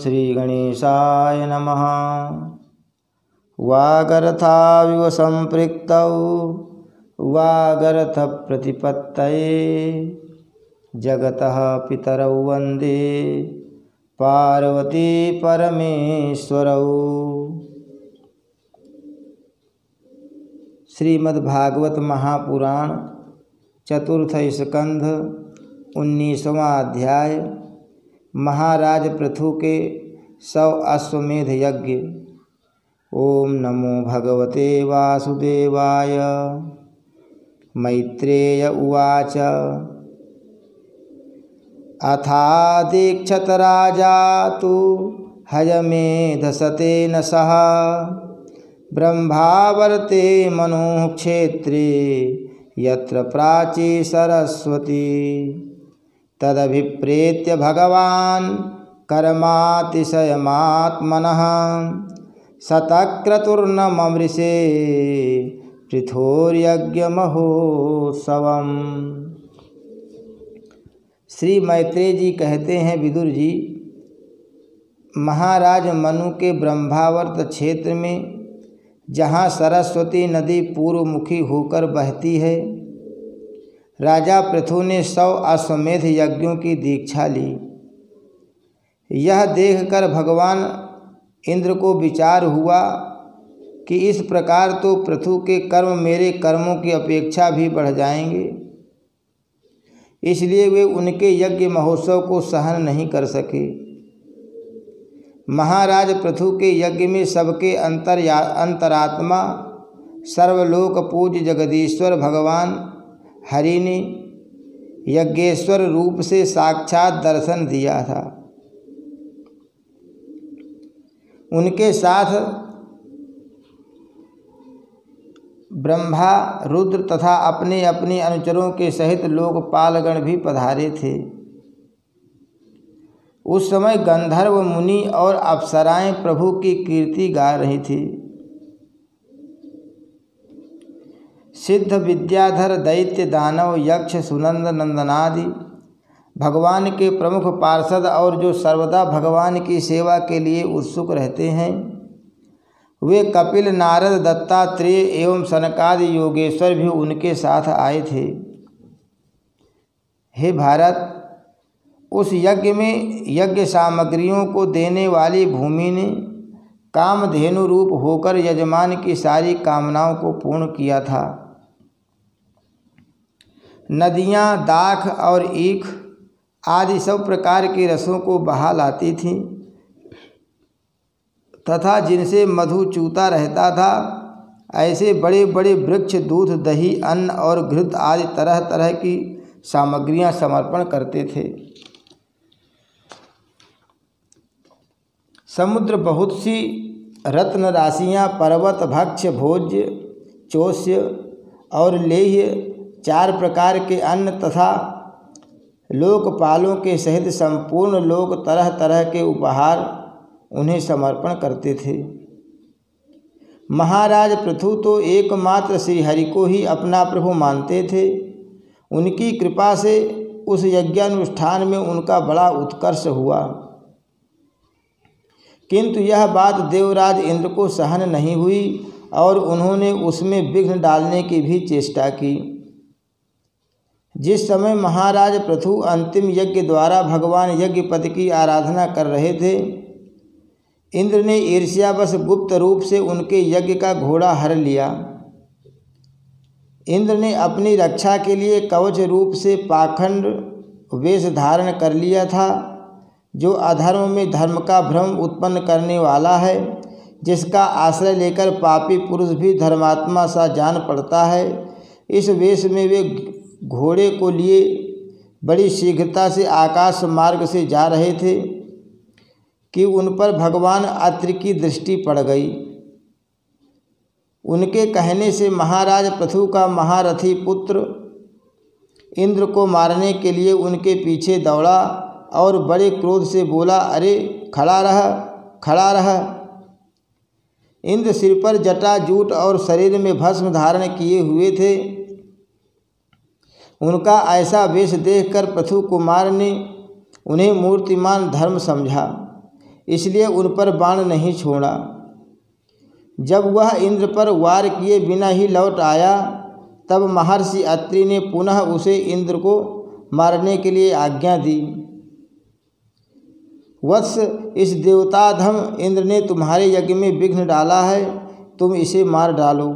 श्रीगणेशाय नमः। वागर्थाविव सम्पृक्तौ वागर्थप्रतिपत्तये जगतः पितरौ वन्दे पार्वती परमेश्वरौ। श्रीमद्भागवत महापुराण चतुर्थ स्कंध 19वां अध्याय। महाराज पृथु के 100 अश्वमेध यज्ञ। ओम नमो भगवते वासुदेवाय। मैत्रेय उवाच। अथादीक्षत राजा तु हयमेधसतेन सह ब्रह्मावर्ते मनोक्षेत्रे यत्र प्राची सरस्वती। तदभिप्रेत्य भगवान् कर्मातिशयमात्मनः शतक्रतुर्नममृषे पृथोर्यज्ञमहोत्सवम्। श्री मैत्रेय जी कहते हैं, विदुर जी, महाराज मनु के ब्रह्मावर्त क्षेत्र में जहाँ सरस्वती नदी पूर्वमुखी होकर बहती है, राजा पृथु ने 100 अश्वमेध यज्ञों की दीक्षा ली। यह देखकर भगवान इंद्र को विचार हुआ कि इस प्रकार तो पृथु के कर्म मेरे कर्मों की अपेक्षा भी बढ़ जाएंगे, इसलिए वे उनके यज्ञ महोत्सव को सहन नहीं कर सके। महाराज पृथु के यज्ञ में सबके अंतरात्मा सर्वलोक पूज्य जगदीश्वर भगवान हरि ने यज्ञेश्वर रूप से साक्षात दर्शन दिया था। उनके साथ ब्रह्मा, रुद्र तथा अपने अपने अनुचरों के सहित लोकपालगण भी पधारे थे। उस समय गंधर्व मुनि और अप्सराएं प्रभु की कीर्ति गा रही थी। सिद्ध विद्याधर दैत्य दानव यक्ष सुनंद नंदनादि भगवान के प्रमुख पार्षद और जो सर्वदा भगवान की सेवा के लिए उत्सुक रहते हैं, वे कपिल, नारद, दत्तात्रेय एवं सनकादि योगेश्वर भी उनके साथ आए थे। हे भारत, उस यज्ञ में यज्ञ सामग्रियों को देने वाली भूमि ने कामधेनु रूप होकर यजमान की सारी कामनाओं को पूर्ण किया था। नदियाँ दाख और ईख आदि सब प्रकार के रसों को बहा लाती थीं तथा जिनसे मधु चूता रहता था, ऐसे बड़े बड़े वृक्ष दूध, दही, अन्न और घृत आदि तरह तरह की सामग्रियां समर्पण करते थे। समुद्र बहुत सी रत्न राशियां, पर्वत, भक्ष्य, भोज्य, चोष्य और लेह्य, 4 प्रकार के अन्न तथा लोकपालों के सहित संपूर्ण लोक तरह तरह के उपहार उन्हें समर्पण करते थे। महाराज पृथु तो एकमात्र श्री हरि को ही अपना प्रभु मानते थे। उनकी कृपा से उस यज्ञानुष्ठान में उनका बड़ा उत्कर्ष हुआ, किंतु यह बात देवराज इंद्र को सहन नहीं हुई और उन्होंने उसमें विघ्न डालने की भी चेष्टा की। जिस समय महाराज पृथु अंतिम यज्ञ द्वारा भगवान यज्ञपति की आराधना कर रहे थे, इंद्र ने ईर्ष्यावश गुप्त रूप से उनके यज्ञ का घोड़ा हर लिया। इंद्र ने अपनी रक्षा के लिए कवच रूप से पाखंड वेश धारण कर लिया था, जो अधर्म में धर्म का भ्रम उत्पन्न करने वाला है, जिसका आश्रय लेकर पापी पुरुष भी धर्मात्मा सा जान पड़ता है। इस वेश में वे घोड़े को लिए बड़ी शीघ्रता से आकाश मार्ग से जा रहे थे कि उन पर भगवान अत्रि की दृष्टि पड़ गई। उनके कहने से महाराज पृथु का महारथी पुत्र इंद्र को मारने के लिए उनके पीछे दौड़ा और बड़े क्रोध से बोला, अरे खड़ा रह, खड़ा रह। इंद्र सिर पर जटा, जूट और शरीर में भस्म धारण किए हुए थे। उनका ऐसा वेश देखकर पृथु कुमार ने उन्हें मूर्तिमान धर्म समझा। इसलिए उन पर बाण नहीं छोड़ा। जब वह इंद्र पर वार किए बिना ही लौट आया, तब महर्षि अत्रि ने पुनः उसे इंद्र को मारने के लिए आज्ञा दी। वत्स, इस देवताधम इंद्र ने तुम्हारे यज्ञ में विघ्न डाला है, तुम इसे मार डालो।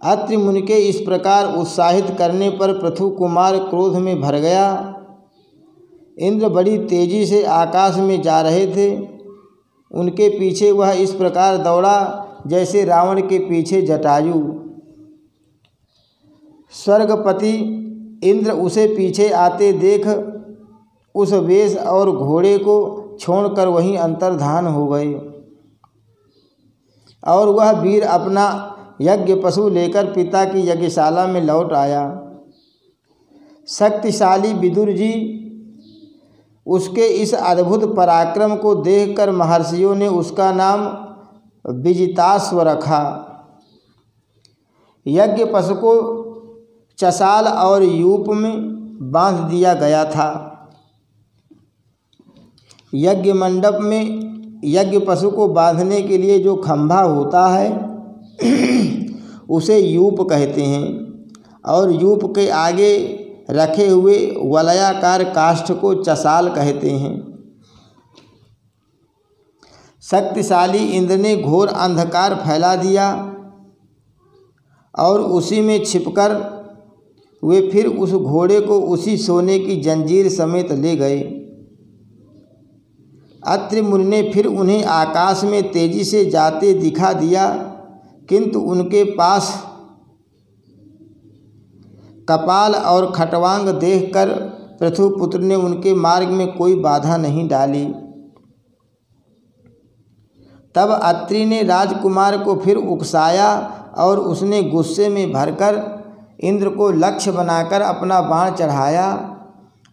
अत्रि मुनि के इस प्रकार उत्साहित करने पर पृथु कुमार क्रोध में भर गया। इंद्र बड़ी तेजी से आकाश में जा रहे थे। उनके पीछे वह इस प्रकार दौड़ा जैसे रावण के पीछे जटायु। स्वर्गपति इंद्र उसे पीछे आते देख उस वेश और घोड़े को छोड़कर वहीं अंतर्धान हो गए, और वह वीर अपना यज्ञ पशु लेकर पिता की यज्ञशाला में लौट आया। शक्तिशाली विदुर जी उसके इस अद्भुत पराक्रम को देखकर महर्षियों ने उसका नाम विजिताश्व रखा। यज्ञ पशु को चसाल और यूप में बांध दिया गया था। यज्ञ मंडप में यज्ञ पशु को बांधने के लिए जो खंभा होता है उसे यूप कहते हैं, और यूप के आगे रखे हुए वलयाकार काष्ठ को चसाल कहते हैं। शक्तिशाली इंद्र ने घोर अंधकार फैला दिया और उसी में छिपकर वे फिर उस घोड़े को उसी सोने की जंजीर समेत ले गए। अत्रि मुनि ने फिर उन्हें आकाश में तेजी से जाते दिखा दिया, किंतु उनके पास कपाल और खटवांग देखकर पृथुपुत्र ने उनके मार्ग में कोई बाधा नहीं डाली। तब अत्रि ने राजकुमार को फिर उकसाया और उसने गुस्से में भरकर इंद्र को लक्ष्य बनाकर अपना बाण चढ़ाया।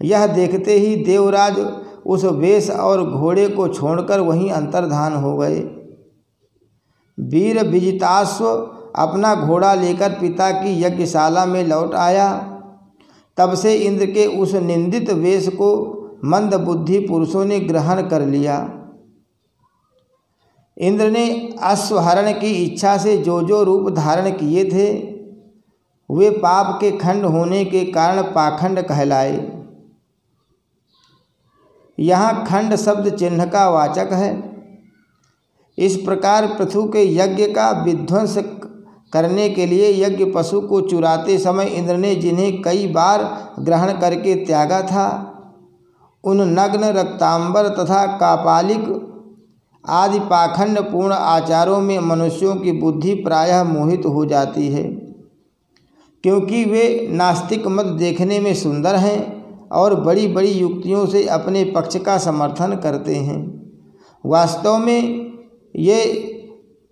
यह देखते ही देवराज उस वेश और घोड़े को छोड़कर वहीं अंतर्धान हो गए। वीर विजिताश्व अपना घोड़ा लेकर पिता की यज्ञशाला में लौट आया। तब से इंद्र के उस निंदित वेश को मंदबुद्धि पुरुषों ने ग्रहण कर लिया। इंद्र ने अश्वहरण की इच्छा से जो जो रूप धारण किए थे, वे पाप के खंड होने के कारण पाखंड कहलाए। यहाँ खंड शब्द चिन्ह का वाचक है। इस प्रकार पृथु के यज्ञ का विध्वंस करने के लिए यज्ञ पशु को चुराते समय इंद्र ने जिन्हें कई बार ग्रहण करके त्यागा था, उन नग्न रक्तांबर तथा कापालिक आदि पाखंड पूर्ण आचारों में मनुष्यों की बुद्धि प्रायः मोहित हो जाती है, क्योंकि वे नास्तिक मत देखने में सुंदर हैं और बड़ी बड़ी युक्तियों से अपने पक्ष का समर्थन करते हैं। वास्तव में ये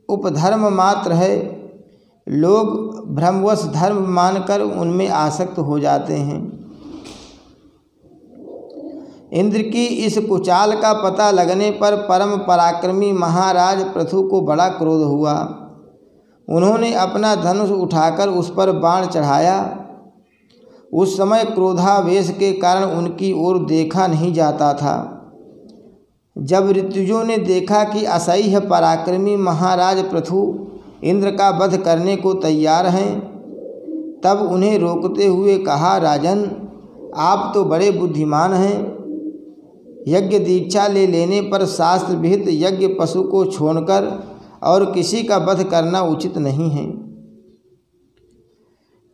उपधर्म मात्र है। लोग भ्रमवश धर्म मानकर उनमें आसक्त हो जाते हैं। इंद्र की इस कुचाल का पता लगने पर परम पराक्रमी महाराज पृथु को बड़ा क्रोध हुआ। उन्होंने अपना धनुष उठाकर उस पर बाण चढ़ाया। उस समय क्रोधावेश के कारण उनकी ओर देखा नहीं जाता था। जब ऋतुजों ने देखा कि असह्य पराक्रमी महाराज पृथु इंद्र का वध करने को तैयार हैं, तब उन्हें रोकते हुए कहा, राजन, आप तो बड़े बुद्धिमान हैं। यज्ञ दीक्षा ले लेने पर शास्त्र विहित यज्ञ पशु को छोड़कर और किसी का वध करना उचित नहीं है।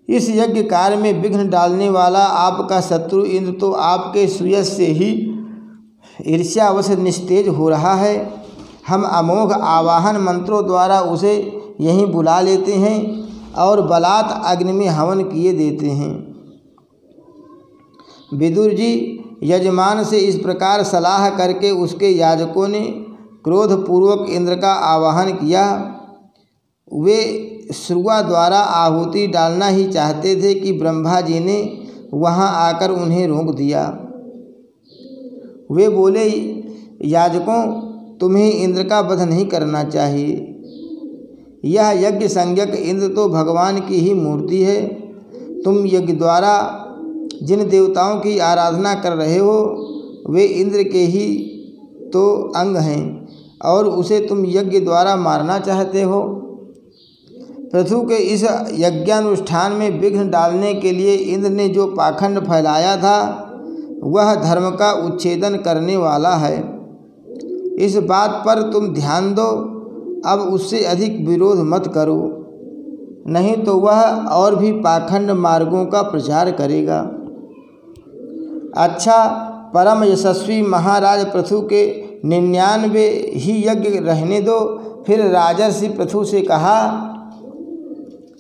इस यज्ञ कार्य में विघ्न डालने वाला आपका शत्रु इंद्र तो आपके सुयश से ही ईर्ष्यावश निस्तेज हो रहा है। हम अमोघ आवाहन मंत्रों द्वारा उसे यहीं बुला लेते हैं और बलात् अग्नि में हवन किए देते हैं। विदुर जी, यजमान से इस प्रकार सलाह करके उसके याजकों ने क्रोधपूर्वक इंद्र का आवाहन किया। वे श्रुआ द्वारा आहुति डालना ही चाहते थे कि ब्रह्मा जी ने वहां आकर उन्हें रोक दिया। वे बोले, याजकों, तुम्हें इंद्र का वध नहीं करना चाहिए। यह यज्ञ संज्ञक इंद्र तो भगवान की ही मूर्ति है। तुम यज्ञ द्वारा जिन देवताओं की आराधना कर रहे हो, वे इंद्र के ही तो अंग हैं और उसे तुम यज्ञ द्वारा मारना चाहते हो। पृथु के इस यज्ञानुष्ठान में विघ्न डालने के लिए इंद्र ने जो पाखंड फैलाया था वह धर्म का उच्छेदन करने वाला है। इस बात पर तुम ध्यान दो, अब उससे अधिक विरोध मत करो, नहीं तो वह और भी पाखंड मार्गों का प्रचार करेगा। अच्छा, परम यशस्वी महाराज पृथु के 99 ही यज्ञ रहने दो। फिर राजर्षि पृथु से कहा,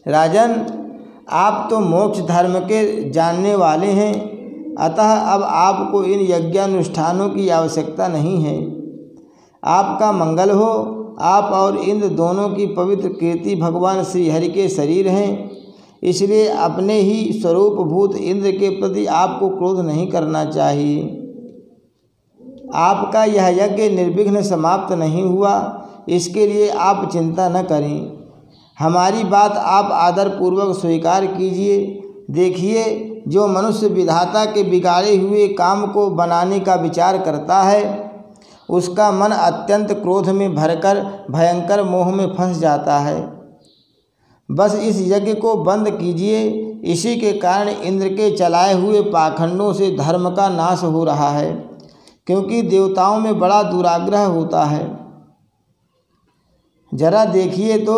राजन, आप तो मोक्ष धर्म के जानने वाले हैं, अतः अब आपको इन यज्ञानुष्ठानों की आवश्यकता नहीं है। आपका मंगल हो। आप और इंद्र दोनों की पवित्र कीर्ति भगवान श्री हरि के शरीर हैं, इसलिए अपने ही स्वरूपभूत इंद्र के प्रति आपको क्रोध नहीं करना चाहिए। आपका यह यज्ञ निर्विघ्न समाप्त नहीं हुआ, इसके लिए आप चिंता न करें। हमारी बात आप आदरपूर्वक स्वीकार कीजिए। देखिए, जो मनुष्य विधाता के बिगाड़े हुए काम को बनाने का विचार करता है उसका मन अत्यंत क्रोध में भरकर भयंकर मोह में फंस जाता है। बस इस यज्ञ को बंद कीजिए। इसी के कारण इंद्र के चलाए हुए पाखंडों से धर्म का नाश हो रहा है, क्योंकि देवताओं में बड़ा दुराग्रह होता है। जरा देखिए तो,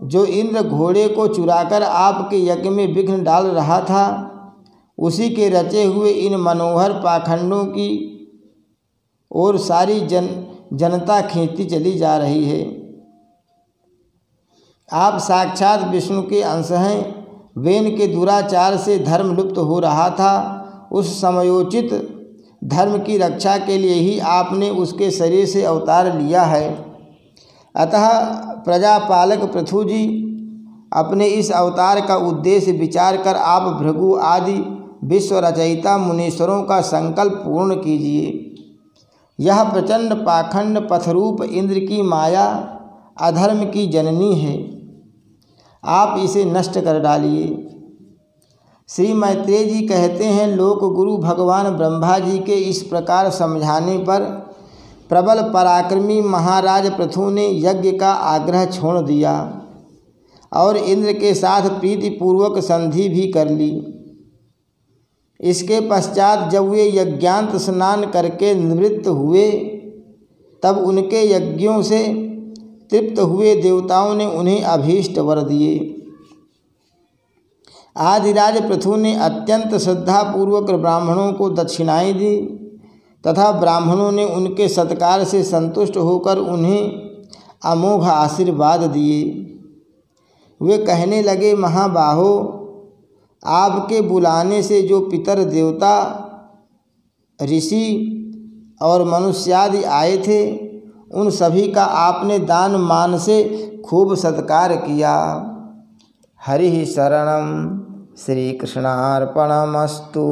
जो इंद्र घोड़े को चुराकर आपके यज्ञ में विघ्न डाल रहा था, उसी के रचे हुए इन मनोहर पाखंडों की और सारी जनता खींचती चली जा रही है। आप साक्षात विष्णु के अंश हैं। वेन के दुराचार से धर्म लुप्त हो रहा था। उस समयोचित धर्म की रक्षा के लिए ही आपने उसके शरीर से अवतार लिया है। अतः प्रजापालक पृथु जी, अपने इस अवतार का उद्देश्य विचार कर आप भृगु आदि विश्व रचयिता मुनीश्वरों का संकल्प पूर्ण कीजिए। यह प्रचंड पाखंड पथरूप इंद्र की माया अधर्म की जननी है, आप इसे नष्ट कर डालिए। श्री मैत्रेय जी कहते हैं, लोक गुरु भगवान ब्रह्मा जी के इस प्रकार समझाने पर प्रबल पराक्रमी महाराज पृथु ने यज्ञ का आग्रह छोड़ दिया और इंद्र के साथ प्रीतिपूर्वक संधि भी कर ली। इसके पश्चात जब वे यज्ञांत स्नान करके निवृत्त हुए, तब उनके यज्ञों से तृप्त हुए देवताओं ने उन्हें अभीष्ट वर दिए। आदिराज पृथु ने अत्यंत श्रद्धापूर्वक ब्राह्मणों को दक्षिणाएं दी तथा ब्राह्मणों ने उनके सत्कार से संतुष्ट होकर उन्हें अमोघ आशीर्वाद दिए। वे कहने लगे, महाबाहो, आपके बुलाने से जो पितर देवता, ऋषि और मनुष्यादि आए थे, उन सभी का आपने दान मान से खूब सत्कार किया। हरि शरणम। श्री कृष्णार्पणमस्तु।